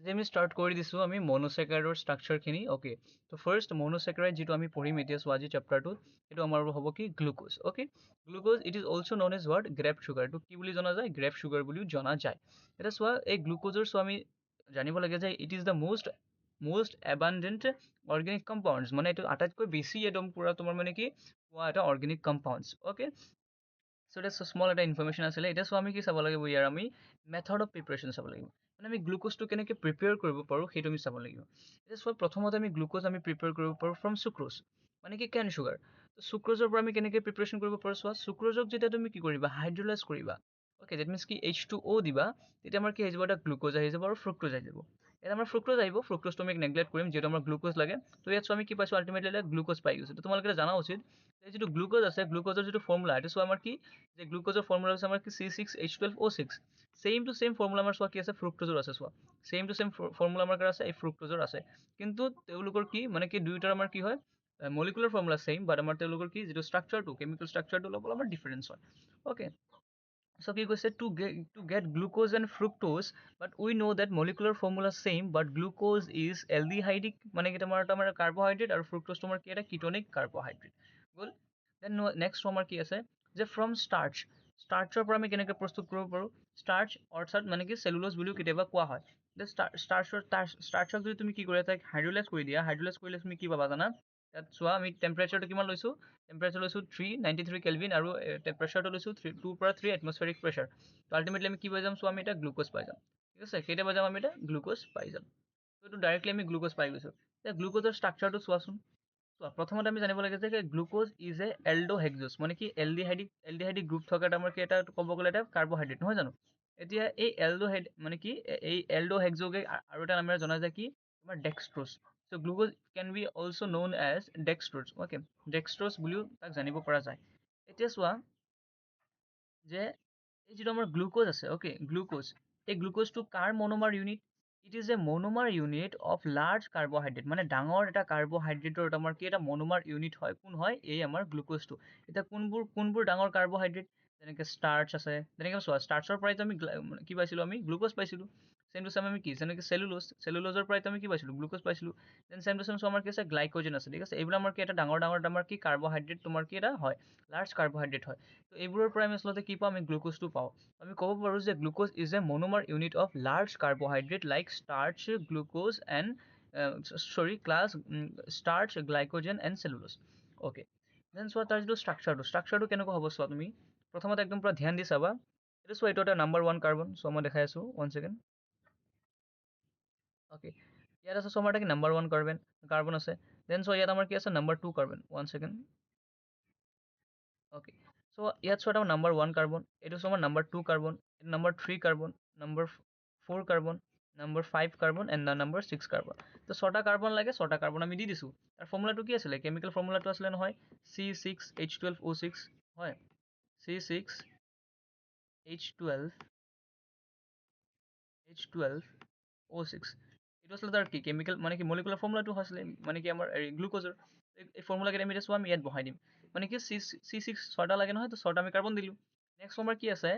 আজি আমি ষ্টাৰ্ট কৰি দিছোঁ আমি মনোচেকাৰাইডৰ ষ্ট্ৰাকচাৰখিনি অ'কে তো ফাৰ্ষ্ট মনোচেকাৰাইড যিটো আমি পঢ়িম এতিয়া চোৱা আজি চেপ্টাৰটোত সেইটো আমাৰ হ'ব কি glucose okay glucose it is also' known as what grape sugar এইটো কি বুলি জনা যায় গ্ৰেপ চুগাৰ বুলিও জনা যায় এতিয়া চোৱা এই গ্লুক'জৰ চোৱা আমি জানিব লাগে যে it is the most abundant organic compounds মানে এইটো আটাইতকৈ বেছি একদম পুৰা তোমাৰ মানে কি পোৱা এটা organic compounds অ'কে চ' এটা স্মল এটা ইনফৰমেশ্যন আছিলে এতিয়া চ' আমি কি চাব লাগিব ইয়াৰ আমি মেথড অফ প্ৰিপাৰেশ্যন চাব লাগিব মানে আমি গ্লুক'জটো কেনেকৈ প্ৰিপেয়াৰ কৰিব পাৰোঁ সেইটো আমি চাব লাগিব এতিয়া চোৱা প্ৰথমতে আমি গ্লুক'জ আমি প্ৰিপেয়াৰ কৰিব পাৰোঁ ফ্ৰম চুক্ৰ'জ মানে কি কেন চুগাৰ চুক্ৰ'জৰ পৰা আমি কেনেকৈ প্ৰিপাৰেশ্যন কৰিব পাৰোঁ চোৱা চুক্ৰ'জক যেতিয়া তুমি কি কৰিবা হাইড্ৰলাইজ কৰিবা অ'কে ডেট মিনছ কি H2O দিবা তেতিয়া আমাৰ কি আহি যাব এটা গ্লুক'জ আহি যাব আৰু ফ্ৰুক্টোজ আহি যাব ইয়াত আমাৰ ফ্ৰুক্টোজ আহিব ফ্ৰুক্টোজটো আমি নেগলেক্ট কৰিম যিহেতু আমাৰ গ্লুক'জ লাগে তো ইয়াত আমি কি পাইছোঁ আল্টিমেটলি এটা গ্লুক'জ পাই গৈছোঁ তো তোমালোকে জানা উচিত এই যিটো গ্লুক'জ আছে গ্লুক'জৰ যিটো ফৰ্মুলা এইটো চোৱা আমাৰ কি যে গ্লুক'জৰ ফৰ্মুলা আছে আমাৰ কি C6H12O6 same to same formula আমাৰ চোৱা কি আছে ফ্ৰুক্টোজৰ আছে চোৱা ছেইম টু ছেইম ফৰ্মুলা আমাৰ আছে এই ফ্ৰুক্টোজৰ আছে কিন্তু তেওঁলোকৰ কি মানে কি দুয়োটাৰ আমাৰ কি হয় মলিকুলাৰ ফৰ্মুলা ছেইম বাট আমাৰ তেওঁলোকৰ কি যিটো ষ্ট্ৰাকচাৰটো কেমিকেল ষ্ট্ৰাকচাৰটো অলপ অলপ ডিফাৰেঞ্চ হয় অ'কে so কি কৈছে to get glucose and fructose but we know that molecular formula same but glucose is aldehydic মানে কি তোমাৰ কাৰ্বহাইড্ৰেট আৰু ফ্ৰুক্টোজ তোমাৰ কি এটা কিটনিক কাৰ্বহাইড্ৰেট গ'ল দেন নেক্সট আমাৰ কি আছে যে ফ্ৰম ষ্টাৰ্চৰ পৰা আমি কেনেকৈ প্ৰস্তুত কৰিব পাৰোঁ ষ্টাৰ্চ অৰ্থাৎ মানে কি চেলুলোজ বুলিও কেতিয়াবা কোৱা হয় ষ্টাৰ্চক যদি তুমি কি কৰা তাক হাইড্ৰলাইজ কৰি দিয়া হাইড্ৰলাইজ কৰিলে তুমি কি পাবা জানা তাত চোৱা আমি টেম্পাৰেচাৰটো কিমান লৈছোঁ টেম্পাৰেচাৰ লৈছোঁ 393 কেলভিন আৰু প্ৰেছাৰটো লৈছোঁ 2 পৰা 3 এটমস্ফেৰিক প্ৰেছাৰ তো আল্টিমেটলি আমি কি পাই যাম চোৱা আমি এটা গ্লুক'জ পাই যাম ঠিক আছে কেতিয়া পাই যাম আমি এটা গ্লুক'জ পাই যাম তো এইটো ডাইৰেক্টলি আমি গ্লুক'জ পাই গৈছোঁ এতিয়া গ্লুক'জৰ ষ্ট্ৰাকচাৰটো চোৱাচোন চোৱা প্ৰথমতে আমি জানিব লাগে যে গ্লুক'জ ইজ এ এল্ডোহেক্সোজ মানে কি এলডিহাইডিক গ্ৰুপ থকা আমাৰ কি এটা ক'ব গ'লে এটা কাৰ্বহাইড্ৰেট নহয় জানো এতিয়া এই মানে কি এই এল্ডোহেক্সোকে আৰু এটা নামেৰে জনা যায় কি তোমাৰ dextrose so' glucose can be also' known as dextrose okay dextrose বুলিও তাক জানিব পৰা যায় এতিয়া চোৱা যে এই যিটো আমাৰ গ্লুক'জ আছে অ'কে গ্লুক'জ এই গ্লুক'জটো কাৰ monomer unit it is a monomer unit of large carbohydrate মানে ডাঙৰ এটা কাৰ্বহাইড্ৰেটৰ আমাৰ কি এটা মনোমাৰ ইউনিট হয় কোন হয় এই আমাৰ গ্লুক'জটো এতিয়া কোনবোৰ ডাঙৰ কাৰ্বহাইড্ৰেট যেনেকৈ ষ্টাৰ্চ আছে যেনেকৈ চোৱা ষ্টাৰ্চৰ পৰাইতো আমি কি পাইছিলোঁ আমি গ্লুক'জ পাইছিলোঁ ছেম টু ছেম আমি কি যেনেকৈ চেলুল'জৰ পৰাইতো আমি কি পাইছিলোঁ গ্লুক'জ পাইছিলোঁ দেন ছেম টু ছেম আমাৰ কি আছে গ্লাইক'জেন আছে ঠিক আছে এইবোৰ আমাৰ কি এটা ডাঙৰ আমাৰ কি কাৰ্বহাইড্ৰেট তোমাৰ কি এটা হয় লাৰ্জ কাৰ্বহাইড্ৰেট হয় তো এইবোৰৰ পৰা আমি আচলতে কি পাওঁ আমি গ্লুক'জটো পাওঁ আমি ক'ব পাৰোঁ যে glucose is a monomer unit of large carbohydrate like starch glucose and class starch glycogen and cellulose okay then চোৱা তাৰ যিটো ষ্ট্ৰাকচাৰটো কেনেকুৱা হ'ব চোৱা তুমি প্ৰথমতে একদম পুৰা ধ্যান দি চাবা এইটো চোৱা এইটো এটা নাম্বাৰ 1 কাৰ্বন চ' মই দেখাই আছোঁ 1 ছেকেণ্ড অ'কে ইয়াত আছে চ' আমাৰ কি নাম্বাৰ 1 কাৰ্বন আছে দেন চ' ইয়াত আমাৰ কি আছে number 2 carbon 1 second okay so' ইয়াত চোৱা এটা নাম্বাৰ 1 কাৰ্বন এইটো চোৱা আমাৰ নাম্বাৰ 2 কাৰ্বন এইটো number 3 carbon number 4 carbon number 5 carbon and number 6 carbon তো 6টা কাৰ্বন লাগে 6টা কাৰ্বন আমি দি দিছোঁ তাৰ ফৰ্মুলাটো কি আছিলে কেমিকেল ফৰ্মুলাটো আছিলে নহয় C6H12O6 হয় C6H12O6 এইটো আছিলে তাৰ কি কেমিকেল মানে কি মলিকুলাৰ ফৰ্মুলাটো হৈছিলে মানে কি আমাৰ গ্লুক'জৰ এই ফৰ্মুলাকেইটা আমি এতিয়া চোৱা আমি ইয়াত বহাই দিম মানে কি C6 ছটা লাগে নহয় তো 6টা আমি কাৰ্বন দিলোঁ নেক্সট আমাৰ কি আছে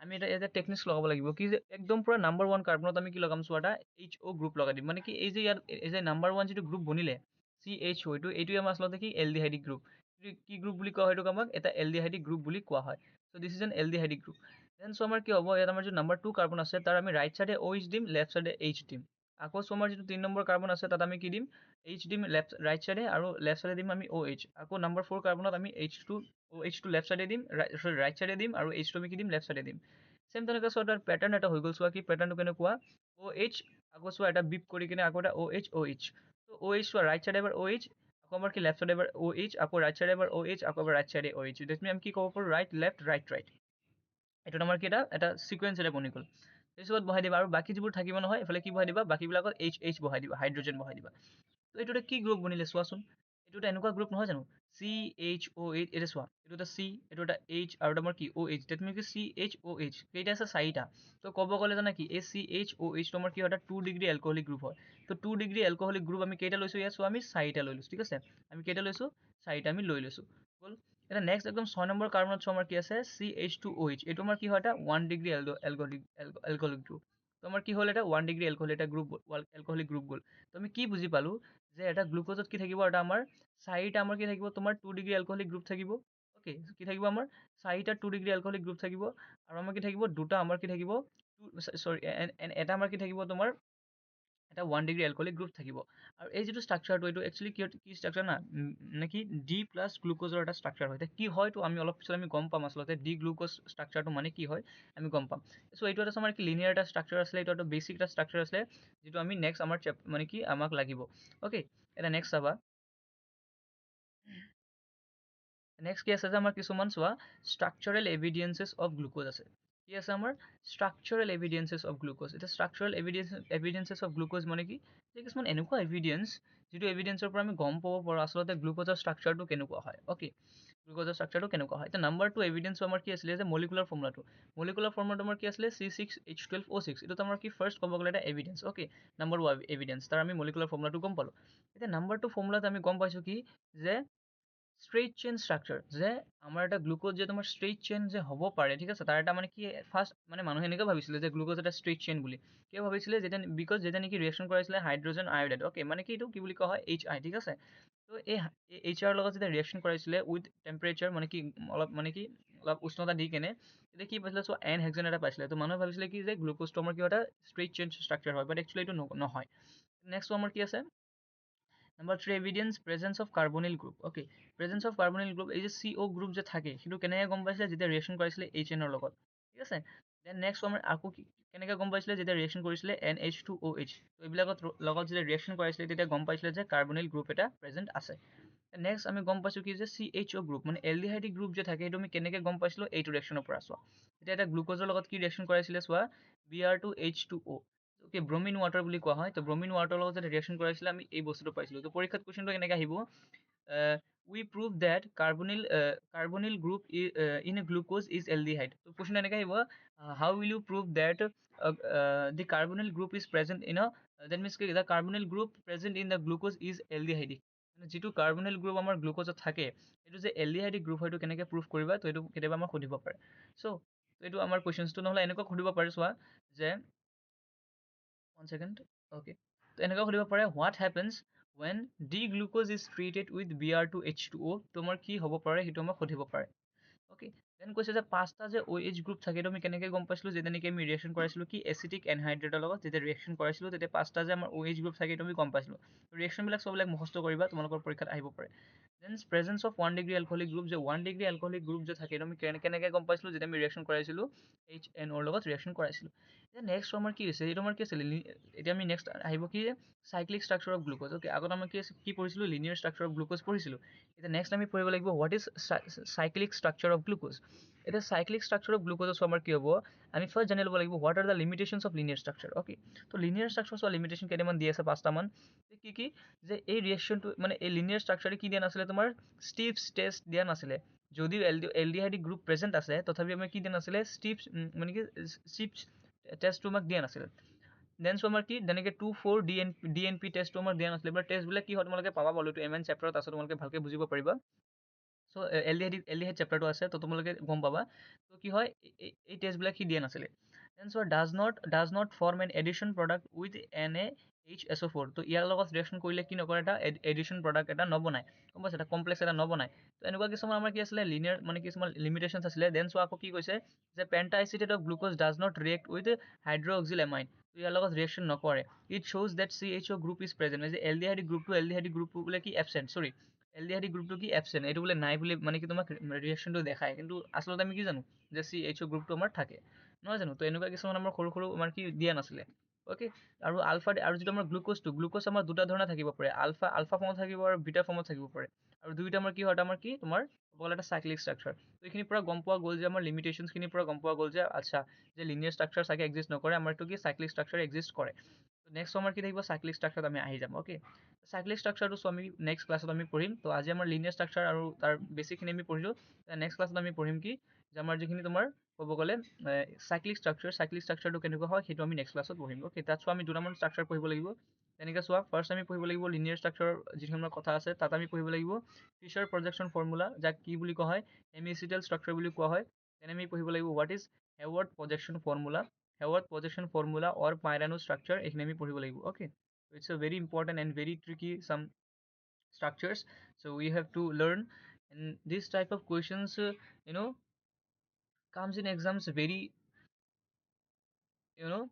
আমি এটা টেকনিক্স লগাব লাগিব কি যে একদম পূৰা নাম্বাৰ 1 কাৰ্বনত আমি কি লগাম চোৱা এটা HO গ্ৰুপ লগাই দিম মানে কি এই যে ইয়াত এই যে নাম্বাৰ 1 যিটো গ্ৰুপ বনিলে CHO এইটোৱে আমাৰ আচলতে কি এলডিহাইডিক গ্ৰুপ কি গ্ৰুপ বুলি কোৱা হয় এইটোক আমাক এটা এলডিহাইডিক গ্ৰুপ বুলি কোৱা হয় so' this is an aldehydic group then so' আমাৰ কি হ'ব ইয়াত আমাৰ যিটো নাম্বাৰ 2 কাৰ্বন আছে তাৰ আমি ৰাইট চাইডে OH দিম লেফ্ট চাইডে H দিম আকৌ চ' আমাৰ যিটো 3 নম্বৰ কাৰ্বন আছে তাত আমি কি দিম H দিম ৰাইট চাইডে আৰু লেফ্ট চাইডে দিম আমি OH আকৌ নাম্বাৰ 4 কাৰ্বনত আমি OH টো লেফ্ট চাইডে দিম ৰাইট চাইডে দিম আৰু H টো আমি কি দিম লেফ্ট চাইডে দিম ছেম তেনেকৈ চোৱা তাৰ পেটাৰ্ণ এটা হৈ গ'ল চোৱা কি পেটাৰ্ণটো কেনেকুৱা OH আকৌ চোৱা এটা বিপ কৰি কিনে আকৌ এটা OH তো OH চোৱা ৰাইট চাইডে এবাৰ OH আকৌ আমাৰ কি লেফ্ট চাইডে এবাৰ OH আকৌ ৰাইট চাইডে এবাৰ OH আকৌ এবাৰ ৰাইট চাইডে OH ডেট মিন আমি কি ক'ব পাৰোঁ ৰাইট লেফ্ট ৰাইট এইটোত আমাৰ কি এটা ছিকুৱেঞ্চ এটা বনি গ'ল তাৰপিছত বহাই দিবা আৰু বাকী যিবোৰ থাকিব নহয় এইফালে কি বহাই দিবা বাকীবিলাকত H বহাই দিবা হাইড্ৰজেন বহাই দিবা তো এইটো এটা কি গ্ৰুপ বনিলে চোৱাচোন এইটো এটা এনেকুৱা গ্ৰুপ নহয় জানো CHOH এইটো চোৱা এইটো এটা C এইটো এটা H আৰু এটা আমাৰ কি OH ডেট মিন কি CHOH কেইটা আছে 4টা তো ক'ব গ'লে জানা কি এই CHOH টো আমাৰ কি হয় এটা 2 ডিগ্ৰী এলকহলিক গ্ৰুপ হয় তো 2 ডিগ্ৰী এলকহলিক গ্ৰুপ আমি কেইটা লৈছোঁ ইয়াত চোৱা আমি 4টা লৈ লৈছোঁ ঠিক আছে আমি কেইটা লৈছোঁ 4টা আমি লৈ লৈছোঁ গ'ল এটা নেক্সট একদম 6 নম্বৰ কাৰ্বনত চোৱা আমাৰ কি আছে CH2OH এইটো আমাৰ কি হয় এটা 1 ডিগ্ৰী এলকহলিক গ্ৰুপ তো আমাৰ কি হ'ল, এটা 1 ডিগ্ৰী এলকহল, এটা গ্ৰুপ এলকহলিক গ্ৰুপ গ'ল। তো আমি কি বুজি পালোঁ যে এটা গ্লুক'জত কি থাকিব, এটা আমাৰ চাৰিটা আমাৰ কি থাকিব, তোমাৰ 2 ডিগ্ৰী এলকহলিক গ্ৰুপ থাকিব। অ'কে, কি থাকিব আমাৰ চাৰিটা 2 ডিগ্ৰী এলকহলিক গ্ৰুপ থাকিব, আৰু আমাৰ কি থাকিব, দুটা আমাৰ কি থাকিব, চৰি, এটা আমাৰ কি থাকিব, তোমাৰ এটা 1 ডিগ্ৰী এলকহলিক গ্ৰুপ থাকিব। আৰু এই যিটো ষ্ট্ৰাকচাৰটো, এইটো একচুৱেলি কি ষ্ট্ৰাকচাৰ না, নেকি ডি প্লাছ গ্লুক'জৰ এটা ষ্ট্ৰাকচাৰ হয়। কি হয়তো আমি অলপ পিছত আমি গম পাম আচলতে ডি গ্লুক'জ ষ্ট্ৰাকচাৰটো মানে কি হয়, আমি গম পাম। চ' এইটো এটা আমাৰ কি লিনিয়াৰ এটা ষ্ট্ৰাকচাৰ আছিলে, এইটো এটা বেছিক এটা ষ্ট্ৰাকচাৰ আছিলে, যিটো আমি নেক্সট আমাৰ মানে কি আমাক লাগিব। অ'কে, এটা নেক্সট চাবা, নেক্সট কি আছে যে আমাৰ কিছুমান চোৱা ষ্ট্ৰাকচাৰেল এভিডেন্সেছ অফ গ্লুক'জ আছে। কি আছে আমাৰ ষ্ট্ৰাকচাৰেল এভিডেন্সেছ অফ গ্লুক'জ। এতিয়া ষ্ট্ৰাকচাৰেল এভিডেন্সেছ অফ গ্লুক'জ মানে কি, যে কিছুমান এনেকুৱা এভিডেন্স যিটো এভিডেন্সৰ পৰা আমি গম পাব পাৰোঁ আচলতে গ্লুক'জৰ ষ্ট্ৰাকচাৰটো কেনেকুৱা হয়। অ'কে, গ্লুক'জৰ ষ্ট্ৰাকচাৰটো কেনেকুৱা হয়। এতিয়া নাম্বাৰ 2 এভিডেন্স আমাৰ কি আছিলে, যে মলিকুলাৰ ফৰ্মুলাটো। মলিকুলাৰ ফৰ্মুলাটো আমাৰ কি আছিলে, C6H12O6। এইটো আমাৰ কি ফাৰ্ষ্ট ক'ব গ'লে এটা এভিডেন্স। অ'কে, নাম্বাৰ 1 এভিডেন্স, তাৰ আমি মলিকুলাৰ ফৰ্মুলাটো গম পালোঁ। এতিয়া নাম্বাৰ 2 ফৰ্মুলাত আমি গম পাইছোঁ কি, যে ষ্ট্ৰেইট চেইন ষ্ট্ৰাকচাৰ, যে আমাৰ এটা গ্লুক'জ যে তোমাৰ ষ্ট্ৰেইট চেইন যে হ'ব পাৰে, ঠিক আছে, তাৰ এটা মানে কি ফাৰ্ষ্ট মানে মানুহে এনেকৈ ভাবিছিলে যে গ্লুক'জ এটা ষ্ট্ৰেইট চেইন বুলি। কিয় ভাবিছিলে, যেতিয়া বিকজ যেতিয়া নেকি ৰিয়েকশ্যন কৰাইছিলে হাইড্ৰজেন আয়ডাইড। অ'কে, মানে কি এইটো কি বুলি কোৱা হয়, HI, ঠিক আছে। তো এই HR লগত যেতিয়া ৰিয়েকশ্যন কৰাইছিলে উইথ টেম্পাৰেচাৰ, মানে কি অলপ মানে কি অলপ উষ্ণতা দি কেনে, তেতিয়া কি পাইছিলে, চ' এন হেক্সেন এটা পাইছিলে। তো মানুহে ভাবিছিলে কি যে গ্লুক'জটো আমাৰ কিবা এটা ষ্ট্ৰেইট চেইন ষ্ট্ৰাকচাৰ হয়, বাট একচুৱেলি এইটো নহয়। নেক্সট আমাৰ কি আছে, number 3 evidence presence of carbonyl group. Okay, presence of carbonyl group, এই যে CO গ্ৰুপ যে থাকে, সেইটো কেনেকৈ গম পাইছিলে, যেতিয়া ৰিয়েকশ্যন কৰাইছিলে HNৰ লগত, ঠিক আছে। দেন নেক্সট আমাৰ আকৌ কেনেকৈ গম পাইছিলে, যেতিয়া ৰিয়েকশ্যন কৰিছিলে NH2OH। তো এইবিলাকৰ লগত যেতিয়া ৰিয়েকশ্যন কৰাইছিলে, তেতিয়া গম পাইছিলে যে কাৰ্বনিল গ্ৰুপ এটা প্ৰেজেন্ট আছে। নেক্সট আমি গম পাইছোঁ কি, যে CHO গ্ৰুপ, মানে এলডিহাইডিক গ্ৰুপ যে থাকে, সেইটো আমি কেনেকৈ গম পাইছিলোঁ, এইটো ৰিয়েকশ্যনৰ পৰা চোৱা। এতিয়া এটা গ্লুক'জৰ লগত কি ৰিয়েকশ্যন কৰাইছিলে চোৱা, Br2H2O। অ'কে, ব্ৰমিন ৱাটাৰ বুলি কোৱা হয়। তো ব্ৰমিন ৱাটাৰৰ লগত যেতিয়া ৰিয়েকশ্যন কৰাইছিলে, আমি এই বস্তুটো পাইছিলোঁ। তো পৰীক্ষাত কুৱেশ্যনটো কেনেকৈ আহিব, we prove that carbonyl group in a glucose is aldehyde. তো কুৱেশ্যন এনেকৈ আহিব, how will you prove that the carbonyl group is present in that means the carbonyl group present in the glucose is aldehydic. যিটো carbonyl group আমাৰ গ্লুক'জত থাকে, এইটো যে এলডিহাইডিক group হয়তো কেনেকৈ প্ৰুভ কৰিবা, তো এইটো কেতিয়াবা আমাক সুধিব পাৰে। চ' এইটো আমাৰ কুৱেশ্যনটো নহ'লে এনেকুৱা সুধিব পাৰে চোৱা, যে 1 second, okay, তো এনেকুৱা সুধিব পাৰে, what happens when D glucose is treated with Br2H2O। তোমাৰ কি হ'ব পাৰে, সেইটো আমাক সুধিব পাৰে। অ'কে, দেন কৈছে যে 5টা যে OH গ্ৰুপ থাকে, এইটো আমি কেনেকৈ গম পাইছিলোঁ, যেতিয়া নেকি আমি ৰিয়েকশ্যন কৰাইছিলোঁ কি এচিটিক এনহাইড্ৰেটৰ লগত, যেতিয়া ৰিয়েকশ্যন কৰাইছিলোঁ, তেতিয়া 5টা যে আমাৰ OH গ্ৰুপ থাকে, এইটো আমি গম পাইছিলোঁ। ৰিয়েকশ্যনবিলাক চববিলাক মুখস্থ কৰিবা, তোমালোকৰ পৰীক্ষাত আহিব পাৰে। Then presence of 1 degree alcoholic group, যে 1 ডিগ্ৰী এলকহলিক গ্ৰুপ যে থাকে, এইটো আমি কেনেকৈ গম পাইছিলোঁ, যেতিয়া আমি ৰিয়েকশ্যন কৰাইছিলোঁ HNOৰ লগত ৰিয়েকশ্যন কৰাইছিলোঁ। এতিয়া নেক্সট আমাৰ কি হৈছে, এইটো আমাৰ কি আছিলে, এতিয়া আমি নেক্সট আহিব কি, cyclic structure of glucose. Okay, আগত আমি কি পঢ়িছিলোঁ, লিনিয়াৰ ষ্ট্ৰাকচাৰ অফ গ্লুক'জ পঢ়িছিলোঁ। এতিয়া নেক্সট আমি পঢ়িব লাগিব what is cyclic structure of glucose. এতিয়া চাইক্লিক ষ্ট্ৰাকচাৰ অফ গ্লুক'জৰ আমাৰ কি হ'ব, আমি ফাৰ্ষ্ট জানি ল'ব লাগিব what are the limitations of linear structure. Okay, তো লিনিয়াৰ ষ্ট্ৰাকচাৰ লিমিটেশ্যন কেইটামান দি আছে, 5টামান। কি যে এই ৰিয়েকশ্যনটো মানে এই লিনিয়াৰ ষ্ট্ৰাকচাৰে কি দিয়া নাছিলে, তোমাৰ ষ্টিফ টেষ্ট দিয়া নাছিলে। যদিও এলডিহাইডিক গ্ৰুপ প্ৰেজেণ্ট আছে, তথাপি আমাৰ কি দিয়া নাছিলে, ষ্টিফ মানে কি ষ্টিফ টেষ্টটো আমাক দিয়া নাছিলে। দেন আমাৰ কি, যেনেকৈ 2,4 DNP টেষ্টটো আমাৰ দিয়া নাছিলে। এইবিলাক টেষ্টবিলাক কি হয়, তোমালোকে পাবা বাৰু, এইটো MN চেপ্টাৰত আছে, তোমালোকে ভালকৈ বুজিব পাৰিবা। চ' এলডিহাইড চেপ্টাৰটো আছে, তো তোমালোকে গম পাবা। তো কি হয়, এই টেষ্টবিলাক সি দিয়া নাছিলে। Then so' does not form an addition product with NaHSO4। তো ইয়াৰ লগত ৰিয়েকশ্যন কৰিলে কি নকৰে, এটা এডিশ্যন প্ৰডাক্ট এটা নবনায়, গম পাইছে, এটা কমপ্লেক্স এটা নবনায়। তো এনেকুৱা কিছুমান আমাৰ কি আছিলে, লিনিয়াৰ মানে কিছুমান লিমিটেশ্যনছ আছিলে। দেন চ' আকৌ কি কৈছে, যে pentaacetate of glucose does not react with hydroxyl amine. তো ইয়াৰ লগত ৰিয়েকশ্যন নকৰে। ইট শ্ব'জ that CHO group is present. যে এলডিহাইডিক গ্ৰুপটো বোলে কি এবচেণ্ট, চৰি, এলডিহাইডিক গ্ৰুপটো কি এবচেণ্ট, এইটো বোলে নাই বুলি মানে কি তোমাক ৰিয়েকশ্যনটো দেখায়, কিন্তু আচলতে আমি কি জানো, যে CHO গ্ৰুপটো আমাৰ থাকে, নহয় জানো। তো এনেকুৱা কিছুমান আমাৰ সৰু সৰু আমাৰ কি দিয়া নাছিলে। অ'কে, আৰু আৰু যিটো আমাৰ গ্লুক'জ আমাৰ দুটা ধৰণে থাকিব পাৰে, আলফা ফৰ্মত থাকিব আৰু বিটা ফৰ্মত থাকিব পাৰে। আৰু দুইটা আমাৰ কি হয়, আমাৰ কি তোমাৰ ক'ব এটা চাইক্লিক ষ্ট্ৰাকচাৰ। তো এইখিনিৰ পৰা গম পোৱা গ'ল যে আমাৰ লিমিটেশ্যনছখিনিৰ পৰা গম পোৱা গ'ল যে আচ্ছা, যে লিনিয়াৰ ষ্ট্ৰাকচাৰ চাগে এক্সিষ্ট নকৰে, আমাৰ এইটো কি চাইক্লিক ষ্ট্ৰাকচাৰ এক্সিষ্ট কৰে। নেক্সট আমাৰ কি থাকিব, চাইক্লিক ষ্ট্ৰাকচাৰত আমি আহি যাম। অ'কে, চাইক্লিক ষ্ট্ৰাকচাৰটো আমি নেক্সট ক্লাছত আমি পঢ়িম। তো আজি আমাৰ লিনিয়াৰ ষ্ট্ৰাকচাৰ আৰু তাৰ বেছিকখিনি আমি পঢ়িলোঁ। নেক্সট ক্লাছত আমি পঢ়িম কি, যে আমাৰ যিখিনি তোমাৰ ক'ব গ'লে চাইক্লিক ষ্ট্ৰাকচাৰটো কেনেকুৱা হয়, সেইটো আমি নেক্সট ক্লাছত পঢ়িম। অ'কে, তাত চোৱা আমি দুটামান ষ্ট্ৰাকচাৰ পঢ়িব লাগিব। তেনেকৈ চোৱা, ফাৰ্ষ্ট আমি পঢ়িব লাগিব লিনিয়াৰ ষ্ট্ৰাকচাৰৰ যিখিনি আমাৰ কথা আছে, তাত আমি পঢ়িব লাগিব ফিছাৰ প্ৰজেকশ্যন ফৰ্মুলা, যাক কি বুলি কোৱা হয়, হেমিচিডেল ষ্ট্ৰাকচাৰ বুলি কোৱা হয়। তেনে আমি পঢ়িব লাগিব what is Haworth projection formula. Haworth possession formula or Pyrano structure এখানে আমি পঢ়িব লাগিব okay, it's a very important and very tricky some structures, so we have to learn. And this type of questions you know comes in exams very, you know